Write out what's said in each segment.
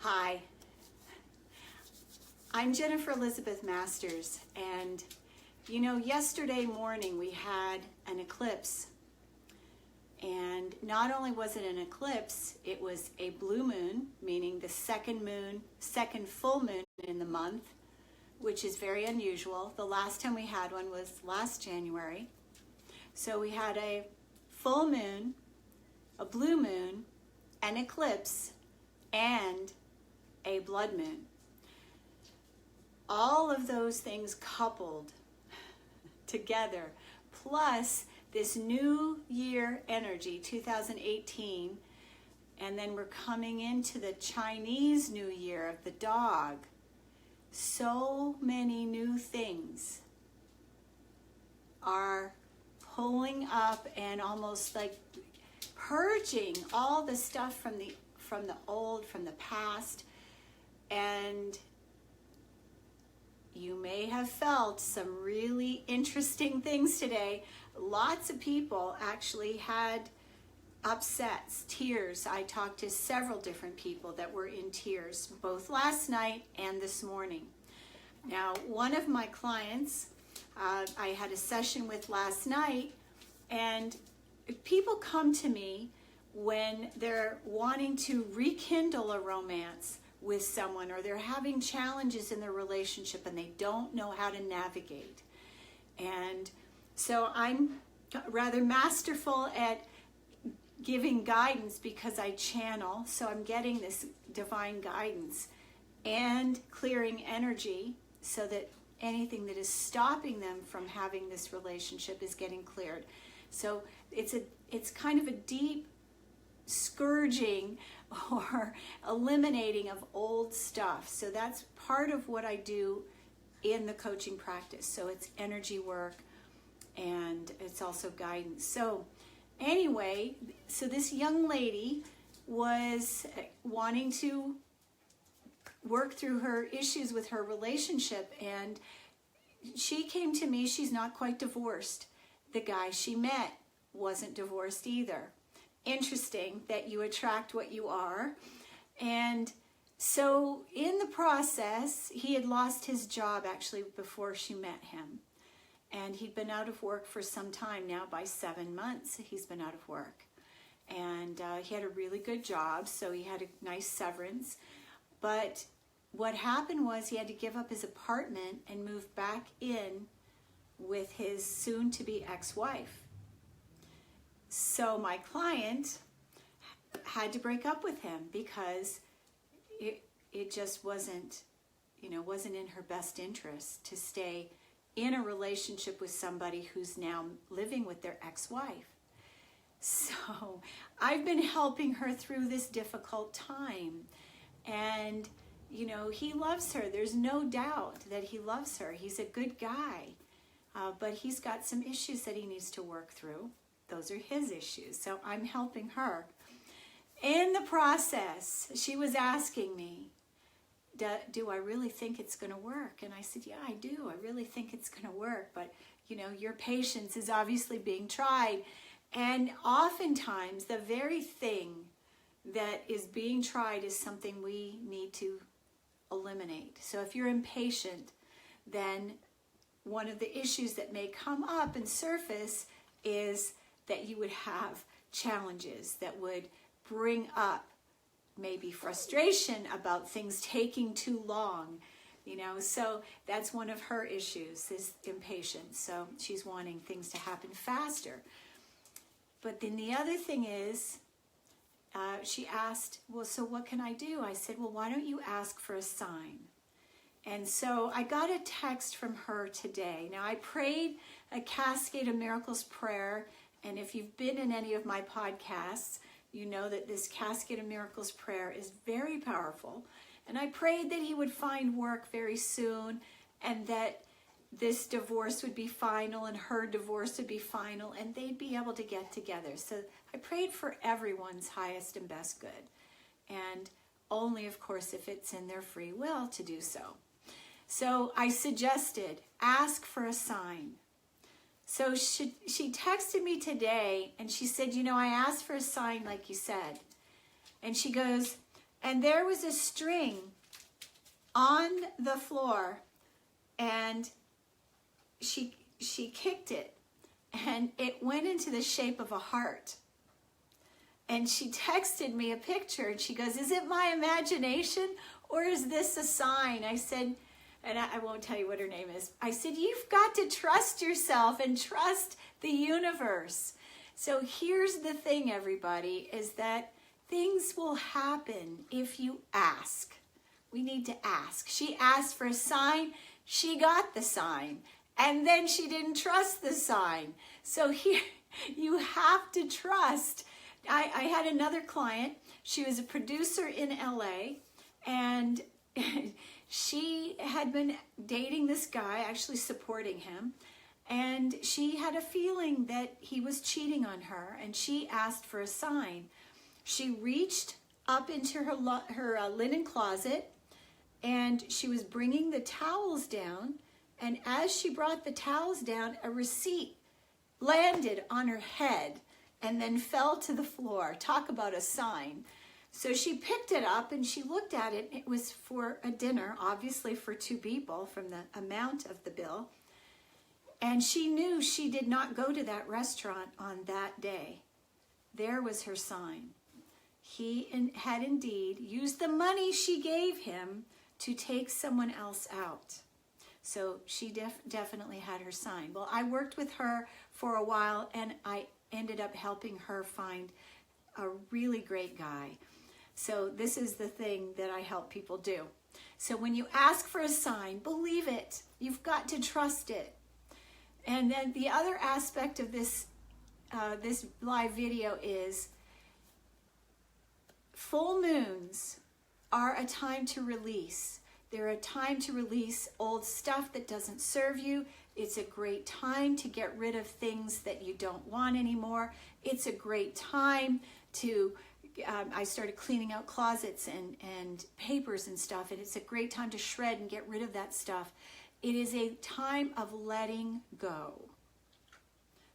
Hi, I'm JenniferElizabethMasters, and yesterday morning we had an eclipse, and not only was it an eclipse, it was a blue moon, meaning the second full moon in the month, which is very unusual. The last time we had one was last January. So we had a full moon, a blue moon, an eclipse, and a blood moon. All of those things coupled together, plus this new year energy, 2018, and then we're coming into the Chinese New Year of the dog. So many new things are pulling up and almost like purging all the stuff from the old, from the past. And you may have felt some really interesting things today. Lots of people actually had upsets, tears. I talked to several different people that were in tears, both last night and this morning. Now, one of my clients, I had a session with last night, and people come to me when they're wanting to rekindle a romance with someone, or they're having challenges in their relationship and they don't know how to navigate. And so I'm rather masterful at giving guidance because I channel, so I'm getting this divine guidance and clearing energy so that anything that is stopping them from having this relationship is getting cleared. So it's kind of a deep scourging or eliminating of old stuff. So that's part of what I do in the coaching practice. So it's energy work and it's also guidance. So anyway, so this young lady was wanting to work through her issues with her relationship, and she came to me. She's not quite divorced. The guy she met wasn't divorced either. Interesting that you attract what you are. And so in the process, he had lost his job actually before she met him. And he'd been out of work for some time now. By 7 months, he's been out of work. And he had a really good job, so he had a nice severance. But what happened was he had to give up his apartment and move back in with his soon-to-be ex-wife. So my client had to break up with him because it just wasn't in her best interest to stay in a relationship with somebody who's now living with their ex-wife. So I've been helping her through this difficult time. And, he loves her. There's no doubt that he loves her. He's a good guy. But he's got some issues that he needs to work through. Those are his issues. So I'm helping her. In the process, she was asking me, do I really think it's going to work? And I said, yeah, I do. I really think it's going to work. But, your patience is obviously being tried. And oftentimes, the very thing that is being tried is something we need to eliminate. So if you're impatient, then one of the issues that may come up and surface is that you would have challenges that would bring up maybe frustration about things taking too long, so that's one of her issues, is impatience. So she's wanting things to happen faster. But then the other thing is, she asked, well, so what can I do? I said, well, why don't you ask for a sign? And so I got a text from her today. Now, I prayed a Cascade of Miracles prayer, and if you've been in any of my podcasts, you know that this Cascade of Miracles prayer is very powerful. And I prayed that he would find work very soon, and that this divorce would be final and her divorce would be final, and they'd be able to get together. So I prayed for everyone's highest and best good, and only, of course, if it's in their free will to do so. So I suggested, ask for a sign. So she texted me today, and she said, I asked for a sign like you said. And she goes, And there was a string on the floor, and she kicked it, and it went into the shape of a heart. And she texted me a picture, and she goes, "Is it my imagination, or is this a sign?" I said, and I won't tell you what her name is. I said, "You've got to trust yourself and trust the universe." So here's the thing, everybody, is that things will happen if you ask. We need to ask. She asked for a sign. She got the sign. And then she didn't trust the sign. So here, you have to trust. I had another client. She was a producer in LA, and she had been dating this guy, actually supporting him, and she had a feeling that he was cheating on her, and she asked for a sign. She reached up into her linen closet, and she was bringing the towels down, and as she brought the towels down, a receipt landed on her head and then fell to the floor. Talk about a sign. So she picked it up and she looked at it. It was for a dinner, obviously for 2 people from the amount of the bill. And she knew she did not go to that restaurant on that day. There was her sign. He had indeed used the money she gave him to take someone else out. So she definitely had her sign. Well, I worked with her for a while, and I ended up helping her find a really great guy. So this is the thing that I help people do. So when you ask for a sign, believe it. You've got to trust it. And then the other aspect of this live video is full moons are a time to release. They're a time to release old stuff that doesn't serve you. It's a great time to get rid of things that you don't want anymore. It's a great time to, I started cleaning out closets and papers and stuff, and it's a great time to shred and get rid of that stuff. It is a time of letting go.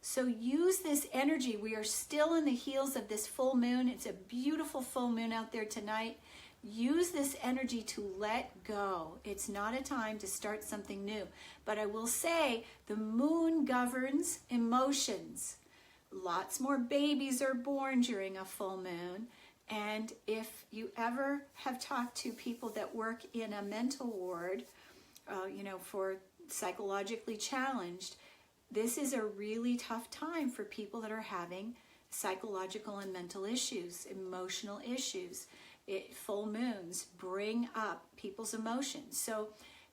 So use this energy. We are still in the heels of this full moon. It's a beautiful full moon out there tonight. Use this energy to let go. It's not a time to start something new. But I will say the moon governs emotions. Lots more babies are born during a full moon. And if you ever have talked to people that work in a mental ward, for psychologically challenged, this is a really tough time for people that are having psychological and mental issues, emotional issues. Full moons bring up people's emotions. So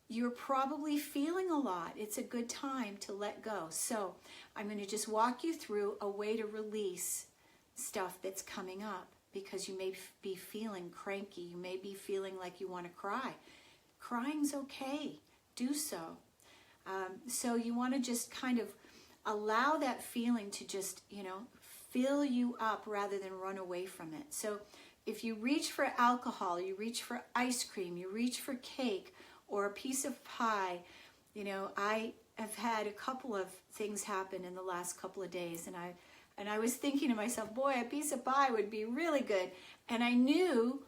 you're probably feeling a lot. It's a good time to let go. So I'm going to just walk you through a way to release stuff that's coming up, because you may be feeling cranky. You may be feeling like you want to cry. Crying's okay. Do so. So you want to just kind of allow that feeling to just, fill you up rather than run away from it. So if you reach for alcohol, you reach for ice cream, you reach for cake or a piece of pie, I have had a couple of things happen in the last couple of days, and I was thinking to myself, boy, a piece of pie would be really good. And I knew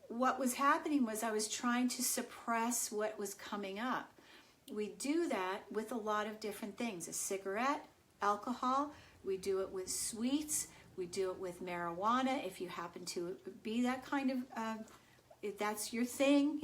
what was happening was I was trying to suppress what was coming up. We do that with a lot of different things. A cigarette, alcohol, we do it with sweets, we do it with marijuana, if you happen to be that kind of, if that's your thing,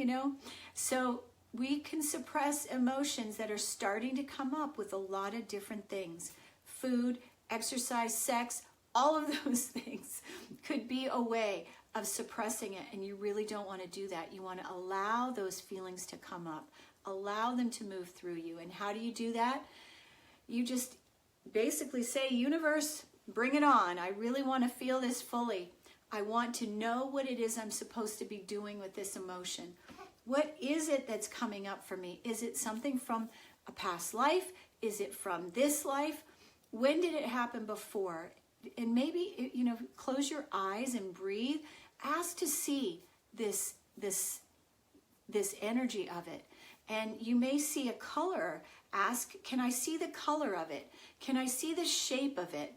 So we can suppress emotions that are starting to come up with a lot of different things. Food, exercise, sex, all of those things could be a way of suppressing it, and you really don't want to do that. You want to allow those feelings to come up, allow them to move through you. And how do you do that? You just basically say, universe, bring it on. I really want to feel this fully. I want to know what it is I'm supposed to be doing with this emotion. What is it that's coming up for me? Is it something from a past life? Is it from this life? When did it happen before? And maybe, close your eyes and breathe. Ask to see this energy of it. And you may see a color. Ask, can I see the color of it? Can I see the shape of it?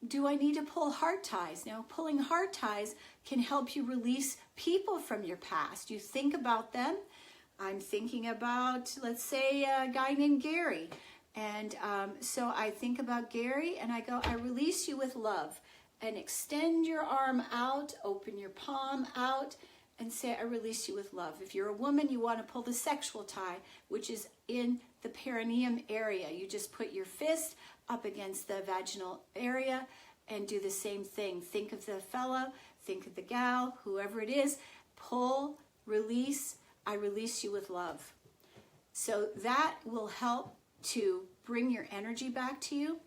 do I need to pull heart ties? Now, pulling heart ties can help you release people from your past. You think about them. I'm thinking about, let's say, a guy named Gary. And so I think about Gary and I go, I release you with love. And extend your arm out, open your palm out, and say, I release you with love. If you're a woman, you want to pull the sexual tie, which is in the perineum area. You just put your fist up against the vaginal area and do the same thing. Think of the fellow, think of the gal, whoever it is. Pull, release, I release you with love. So that will help to bring your energy back to you.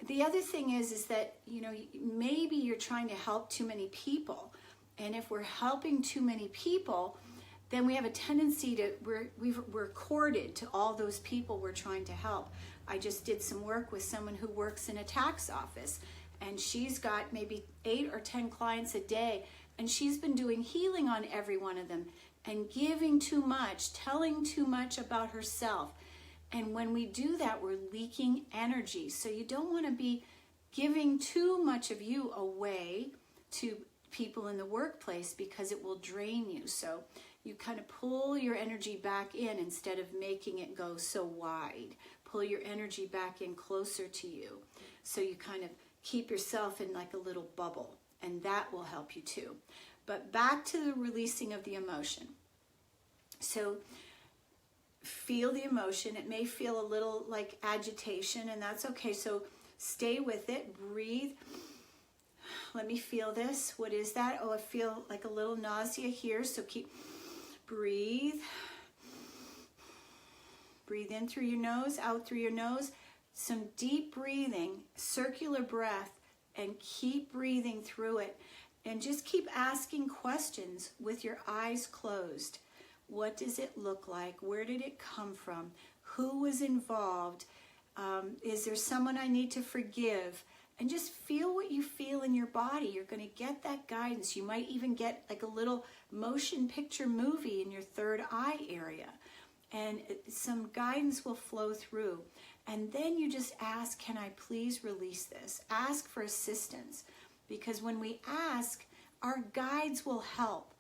The other thing is that, you know, maybe you're trying to help too many people. And if we're helping too many people, then we have a tendency to, we're corded to all those people we're trying to help. I just did some work with someone who works in a tax office, and she's got maybe 8 or 10 clients a day, and she's been doing healing on every one of them and giving too much, telling too much about herself. And when we do that, we're leaking energy. So you don't want to be giving too much of you away to people in the workplace because it will drain you. So you kind of pull your energy back in instead of making it go so wide. Pull your energy back in closer to you. So you kind of keep yourself in like a little bubble, and that will help you too. But back to the releasing of the emotion. So feel the emotion. It may feel a little like agitation, and that's okay. So stay with it. Breathe. Let me feel this. What is that? Oh, I feel like a little nausea here. So breathe. Breathe in through your nose, out through your nose. Some deep breathing, circular breath, and keep breathing through it. And just keep asking questions with your eyes closed. What does it look like? Where did it come from? Who was involved? Is there someone I need to forgive? And just feel what you feel in your body. You're going to get that guidance. You might even get like a little motion picture movie in your third eye area. And some guidance will flow through. And then you just ask, can I please release this? Ask for assistance. Because when we ask, our guides will help.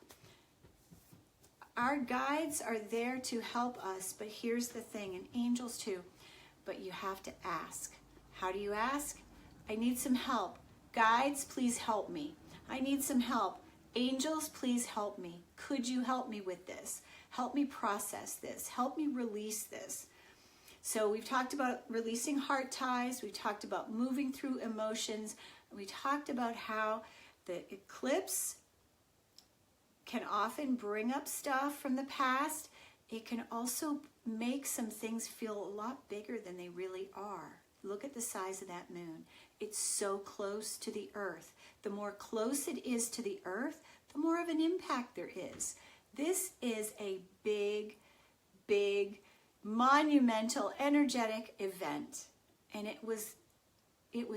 Our guides are there to help us, but here's the thing, and angels too, but you have to ask. How do you ask? I need some help. Guides, please help me. I need some help. Angels, please help me. Could you help me with this? Help me process this. Help me release this. So we've talked about releasing heart ties. We talked about moving through emotions. We talked about how the eclipse can often bring up stuff from the past. It can also make some things feel a lot bigger than they really are. Look at the size of that moon. It's so close to the earth. The more close it is to the earth, the more of an impact there is. This is a big, big, monumental, energetic event. And it was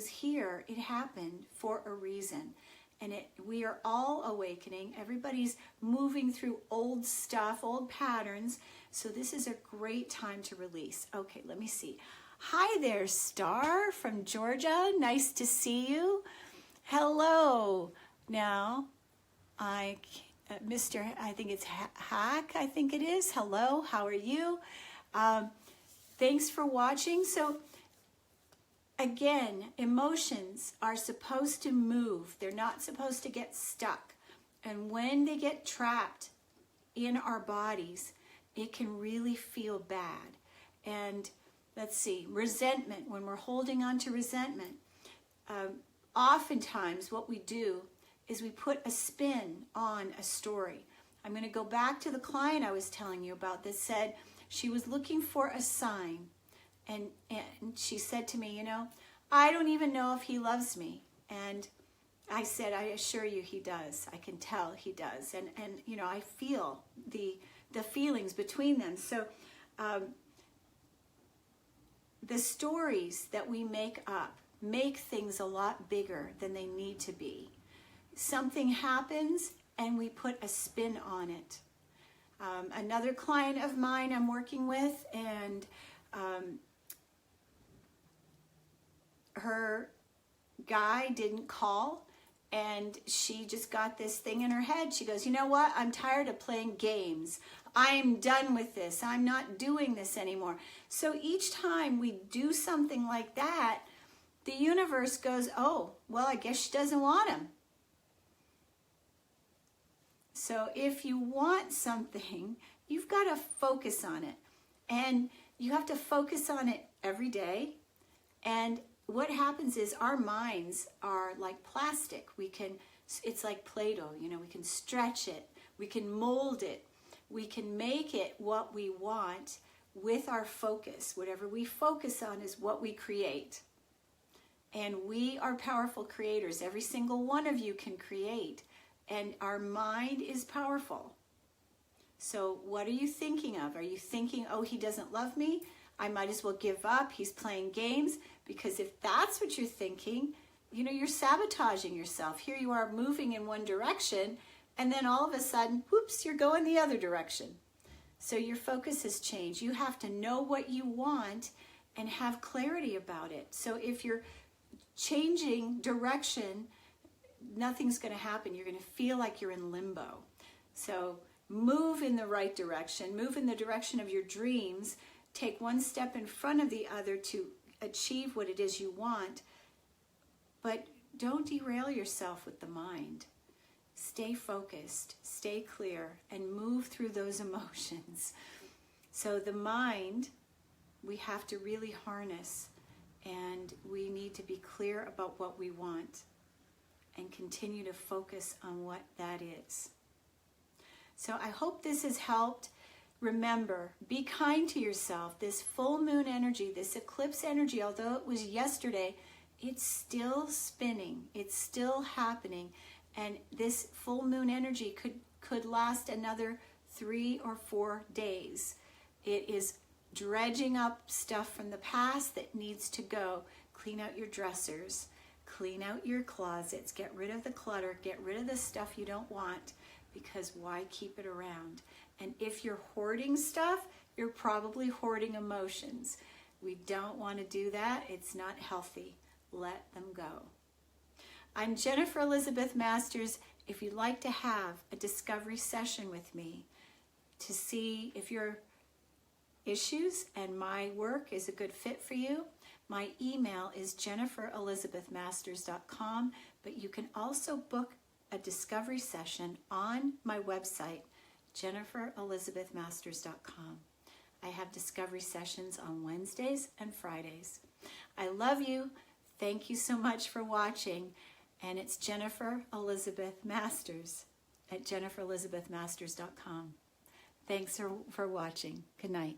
here, it happened for a reason. And we are all awakening. Everybody's moving through old stuff, old patterns. So this is a great time to release. Okay, let me see. Hi there, Star from Georgia. Nice to see you. Hello. Now, Mr. I think it's Hack, I think it is. Hello, how are you? Thanks for watching. So, again, emotions are supposed to move. They're not supposed to get stuck. And when they get trapped in our bodies, it can really feel bad. And let's see, resentment, when we're holding on to resentment, oftentimes what we do is we put a spin on a story. I'm going to go back to the client I was telling you about that said she was looking for a sign. And she said to me, you know, I don't even know if he loves me. And I said, I assure you he does. I can tell he does. And you know, I feel the feelings between them. So the stories that we make up make things a lot bigger than they need to be. Something happens and we put a spin on it. Another client of mine I'm working with, and her guy didn't call, and she just got this thing in her head. She goes, you know what? I'm tired of playing games. I'm done with this. I'm not doing this anymore. So each time we do something like that, the universe goes, oh, well, I guess she doesn't want him. So if you want something, you've got to focus on it. And you have to focus on it every day. And what happens is our minds are like plastic. It's like Play-Doh, you know, we can stretch it, we can mold it, we can make it what we want with our focus. Whatever we focus on is what we create. And we are powerful creators. Every single one of you can create. And our mind is powerful. So what are you thinking of? Are you thinking, oh, he doesn't love me? I might as well give up. He's playing games. Because if that's what you're thinking, you know, you're sabotaging yourself. Here you are moving in one direction, and then all of a sudden, whoops, you're going the other direction. So your focus has changed. You have to know what you want and have clarity about it. So if you're changing direction, nothing's going to happen. You're going to feel like you're in limbo. So move in the right direction. Move in the direction of your dreams. Take one step in front of the other to achieve what it is you want. But don't derail yourself with the mind. Stay focused, stay clear, and move through those emotions. So the mind, we have to really harness, and we need to be clear about what we want and continue to focus on what that is. So I hope this has helped. Remember, be kind to yourself. This full moon energy, this eclipse energy, although it was yesterday, it's still spinning. It's still happening. And this full moon energy could last another 3 or 4 days. It is dredging up stuff from the past that needs to go. Clean out your dressers. Clean out your closets. Get rid of the clutter. Get rid of the stuff you don't want, because why keep it around? And if you're hoarding stuff, you're probably hoarding emotions. We don't want to do that. It's not healthy. Let them go. I'm Jennifer Elizabeth Masters. If you'd like to have a discovery session with me to see if your issues and my work is a good fit for you, my email is JenniferElizabethMasters.com, but you can also book a discovery session on my website, JenniferElizabethMasters.com. I have discovery sessions on Wednesdays and Fridays. I love you. Thank you so much for watching. And it's Jennifer Elizabeth Masters at JenniferElizabethMasters.com. Thanks for watching. Good night.